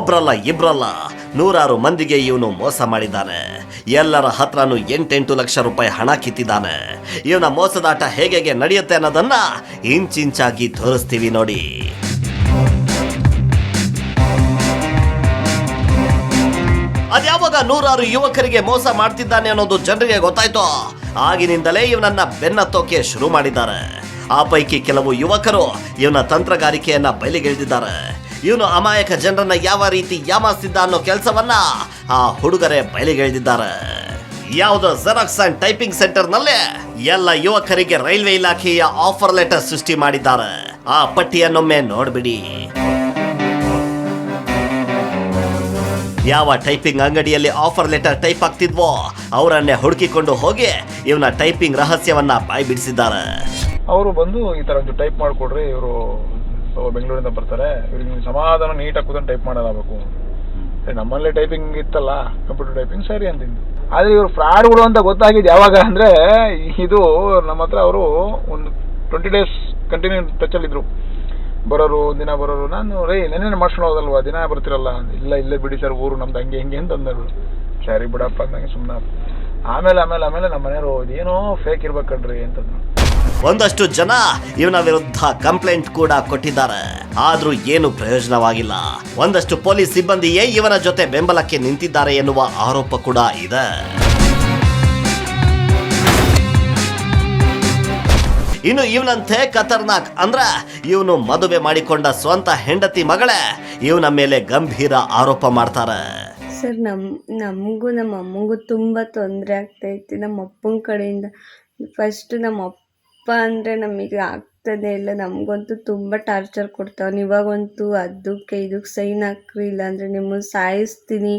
ಒಬ್ರಲ್ಲ ಇಬ್ರಲ್ಲ 100 ಮಂದಿಗೆ ಇವನು ಮೋಸ ಮಾಡಿದ್ದಾನೆ. ಎಲ್ಲರ ಹತ್ರನೂ 8 ಲಕ್ಷ ರೂಪಾಯಿ ಹಣ ಕಿತ್ತಿದ್ದಾನೆ. ಇವನ ಮೋಸದಾಟ ಹೇಗೆ ನಡೆಯುತ್ತೆ ಅನ್ನೋದನ್ನ ಇಂಚಿಂಚಾಗಿ ತೋರಿಸ್ತೀವಿ ನೋಡಿ. ಅದ್ಯಾವಾಗ 100 ಯುವಕರಿಗೆ ಮೋಸ ಮಾಡ್ತಿದ್ದಾನೆ ಅನ್ನೋದು ಜನರಿಗೆ ಗೊತ್ತಾಯ್ತು, ಆಗಿನಿಂದಲೇ ಇವನನ್ನ ಬೆನ್ನತ್ತೋಕೆ ಶುರು ಮಾಡಿದ್ದಾರೆ. ಆ ಪೈಕಿ ಕೆಲವು ಯುವಕರು ಇವನ ತಂತ್ರಗಾರಿಕೆಯನ್ನ ಬಯಲಿಗೆಳೆದಿದ್ದಾರೆ. ಇವನು ಅಮಾಯಕ ಜನರನ್ನ ಯಾವ ರೀತಿ ಯಾಮಾಸ್ತಿದ್ದ ಅನ್ನೋ ಕೆಲಸವನ್ನ ಆ ಹುಡುಗರೇ ಬಯಲಿಗೆಳೆದಿದ್ದಾರೆ. ಯಾವುದೋ ಜೆರಾಕ್ಸ್ ಅಂಡ್ ಟೈಪಿಂಗ್ ಸೆಂಟರ್ ನಲ್ಲಿ ಎಲ್ಲ ಯುವಕರಿಗೆ ರೈಲ್ವೆ ಇಲಾಖೆಯ ಆಫರ್ ಲೆಟರ್ ಸೃಷ್ಟಿ ಮಾಡಿದ್ದಾರೆ. ಆ ಪಟ್ಟಿಯನ್ನೊಮ್ಮೆ ನೋಡ್ಬಿಡಿ. ಯಾವ ಟೈಪಿಂಗ್ ಅಂಗಡಿಯಲ್ಲಿ ಆಫರ್ ಲೆಟರ್ ಟೈಪ್ ಆಗ್ತಿದ್ವೋ ಅವರನ್ನೇ ಹುಡುಕಿಕೊಂಡು ಹೋಗಿ ಇವನ ಟೈಪಿಂಗ್ ರಹಸ್ಯವನ್ನ ಬಾಯಿ ಬಿಡಿಸಿದ್ದಾರೆ. ಅವರು ಬಂದು ಈ ತರ ಒಂದು ಟೈಪ್ ಮಾಡ್ಕೊಡ್ರಿ, ಇವರು ಬೆಂಗಳೂರಿಂದ ಬರ್ತಾರೆ, ಇವ್ರಿಗೆ ಸಮಾಧಾನ ನೀಟಾಗಿ ಕೂತ್ಕೊಂಡು ಟೈಪ್ ಮಾಡೋದಾಗಬೇಕು. ನಮ್ಮಲ್ಲೇ ಟೈಪಿಂಗ್ ಇತ್ತಲ್ಲ, ಕಂಪ್ಯೂಟರ್ ಟೈಪಿಂಗ್ ಸರಿ ಅಂತಿದ್ದು. ಆದ್ರೆ ಇವರು ಫ್ರಾಡ್ಗಳು ಅಂತ ಗೊತ್ತಾಗಿದ್ದು ಯಾವಾಗ ಅಂದ್ರೆ, ಇದು ನಮ್ಮ ಹತ್ರ ಅವರು ಒಂದು 20 days ಕಂಟಿನ್ಯೂ ಟಚ್ ಅಲ್ಲಿದ್ರು. ಬರೋರು ದಿನ ಬರೋರು. ನಾನು ನೆನ್ನೆ ಮಾಡ್ಸ್ಕೊಂಡು ಹೋದಲ್ವಾ, ದಿನ ಬರ್ತಿರಲ್ಲ. ಇಲ್ಲ ಇಲ್ಲೇ ಬಿಡಿ ಸರ್, ಊರು ನಮ್ದು ಹಂಗೆ ಹಿಂಗೆ ಅಂತ ಅಂದರು. ಸರಿ ಬಿಡಪ್ಪ ಅಂದಂಗೆ ಸುಮ್ಮನೆ. ಆಮೇಲೆ ನಮ್ಮ ಮನೆಯವರು ಇದೇನೋ ಫೇಕ್ ಇರ್ಬೇಕಣ್ರಿ ಅಂತಂದ್ರು. ಒಂದಷ್ಟು ಜನ ಇವನ ವಿರುದ್ಧ ಕಂಪ್ಲೇಂಟ್ ಕೂಡ ಕೊಟ್ಟಿದ್ದಾರೆ, ಆದ್ರೂ ಏನು ಪ್ರಯೋಜನವಾಗಿಲ್ಲ. ಒಂದಷ್ಟು ಪೊಲೀಸ್ ಸಿಬ್ಬಂದಿಯೇ ಇವನ ಜೊತೆ ಬೆಂಬಲಕ್ಕೆ ನಿಂತಿದ್ದಾರೆ ಎನ್ನುವ ಆರೋಪ ಕೂಡ ಇದೆ. ಇನ್ನು ಇವನಂತೆ ಖತರ್ನಾಕ್ ಅಂದ್ರೆ ಇವನು ಮದುವೆ ಮಾಡಿಕೊಂಡ ಸ್ವಂತ ಹೆಂಡತಿ ಮಗಳೇ ಇವನ ಮೇಲೆ ಗಂಭೀರ ಆರೋಪ ಮಾಡ್ತಾರೆ. ಸರ್, ನಮಗೂ ನಮ್ಮ ಅಮ್ಮಗೂ ತುಂಬ ತೊಂದರೆ ಆಗ್ತೈತಿ. ನಮ್ಮ ಅಪ್ಪನ ಕಡೆಯಿಂದ ಫಸ್ಟ್ ನಮ್ಮ ಅಪ್ಪ ಅಂದರೆ ನಮಗೆ ಆಗ್ತದೆ ಇಲ್ಲ. ನಮಗಂತೂ ತುಂಬ ಟಾರ್ಚರ್ ಕೊಡ್ತಾವೆ. ಇವಾಗಂತೂ ಅದಕ್ಕೆ ಇದಕ್ಕೆ ಸೈನ್ ಹಾಕ್ರಿ, ಇಲ್ಲಾಂದರೆ ನಿಮ್ಮನ್ನು ಸಾಯಿಸ್ತೀನಿ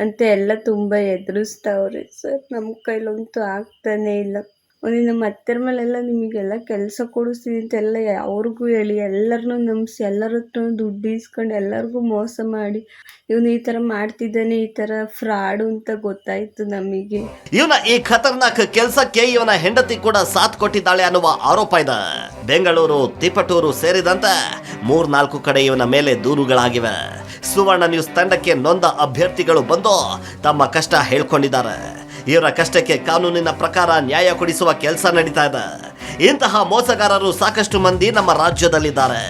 ಅಂತ ಎಲ್ಲ ತುಂಬ ಎದುರಿಸ್ತಾವ್ರಿ. ಸರ್, ನಮ್ಮ ಕೈಲಂತೂ ಆಗ್ತಾನೇ ಇಲ್ಲ. ನಮ್ಮ ಅತ್ತೆರ ಮೇಲೆಲ್ಲ ನಿಮಗೆಲ್ಲ ಕೆಲಸ ಕೊಡಿಸ್ತೀನಿ ಅಂತೆಲ್ಲ ಅವ್ರಿಗೂ ಹೇಳಿ ಎಲ್ಲರನ್ನೂ ನಂಬಿಸಿ ಎಲ್ಲರ ಹತ್ರ ದುಡ್ಡು ಇಸ್ಕೊಂಡು ಎಲ್ಲರಿಗೂ ಮೋಸ ಮಾಡಿ ಇವನು ಈ ಥರ ಮಾಡ್ತಿದ್ದಾನೆ, ಈ ಥರ ಫ್ರಾಡು ಅಂತ ಗೊತ್ತಾಯ್ತು ನಮಗೆ. ಇವನ ಈ ಖತರ್ನಾಕ್ ಕೆಲಸಕ್ಕೆ ಇವನ ಹೆಂಡತಿ ಕೂಡ ಸಾಥ್ ಕೊಟ್ಟಿದ್ದಾಳೆ ಅನ್ನುವ ಆರೋಪ ಇದೆ. ಬೆಂಗಳೂರು, ತಿಪಟೂರು ಸೇರಿದಂತೆ 3-4 ಕಡೆ ಇವನ ಮೇಲೆ ದೂರುಗಳಾಗಿವೆ. ಸುವರ್ಣ ನ್ಯೂಸ್ ತಂಡಕ್ಕೆ ನೊಂದ ಅಭ್ಯರ್ಥಿಗಳು ಬಂದು ತಮ್ಮ ಕಷ್ಟ ಹೇಳ್ಕೊಂಡಿದ್ದಾರೆ. ಇವರ ಕಷ್ಟಕ್ಕೆ ಕಾನೂನಿನ ಪ್ರಕಾರ ನ್ಯಾಯ ಕೊಡಿಸುವ ಕೆಲಸ ನಡೀತಾ ಇದೆ. ಇಂತಹ ಮೋಸಗಾರರು ಸಾಕಷ್ಟು ಮಂದಿ ನಮ್ಮ ರಾಜ್ಯದಲ್ಲಿದ್ದಾರೆ.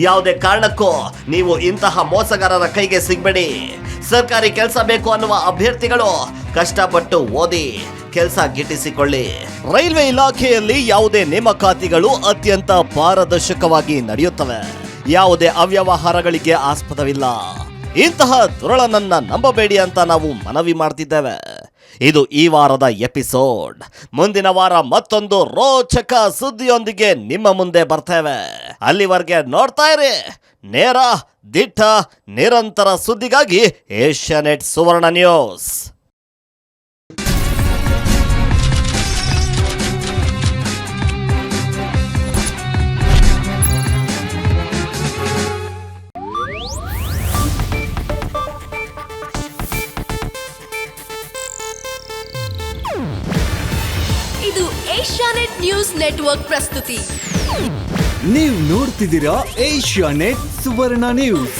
ಯಾವುದೇ ಕಾರಣಕ್ಕೂ ನೀವು ಇಂತಹ ಮೋಸಗಾರರ ಕೈಗೆ ಸಿಗಬೇಡಿ. ಸರ್ಕಾರಿ ಕೆಲಸ ಬೇಕು ಅನ್ನುವ ಅಭ್ಯರ್ಥಿಗಳು ಕಷ್ಟಪಟ್ಟು ಓದಿ ಕೆಲಸ ಗಿಟ್ಟಿಸಿಕೊಳ್ಳಿ. ರೈಲ್ವೆ ಇಲಾಖೆಯಲ್ಲಿ ಯಾವುದೇ ನೇಮಕಾತಿಗಳು ಅತ್ಯಂತ ಪಾರದರ್ಶಕವಾಗಿ ನಡೆಯುತ್ತವೆ. ಯಾವುದೇ ಅವ್ಯವಹಾರಗಳಿಗೆ ಆಸ್ಪದವಿಲ್ಲ. ಇಂತಹ ದುರಳನನ್ನ ನಂಬಬೇಡಿ ಅಂತ ನಾವು ಮನವಿ ಮಾಡ್ತಿದ್ದೇವೆ. ಇದು ಈ ವಾರದ ಎಪಿಸೋಡ್. ಮುಂದಿನ ವಾರ ಮತ್ತೊಂದು ರೋಚಕ ಸುದ್ದಿಯೊಂದಿಗೆ ನಿಮ್ಮ ಮುಂದೆ ಬರ್ತೇವೆ. ಅಲ್ಲಿವರೆಗೆ ನೋಡ್ತಾ ಇರಿ ನೇರ, ದಿಟ್ಟ, ನಿರಂತರ ಸುದ್ದಿಗಾಗಿ ಏಷ್ಯಾನೆಟ್ ಸುವರ್ಣ ನ್ಯೂಸ್. ಇದು ಏಷ್ಯಾನೆಟ್ ನ್ಯೂಸ್ ನೆಟ್ವರ್ಕ್ ಪ್ರಸ್ತುತಿ. ನೀವು ನೋಡ್ತಿದ್ದೀರಾ ಏಷ್ಯಾನೆಟ್ ಸುವರ್ಣ ನ್ಯೂಸ್.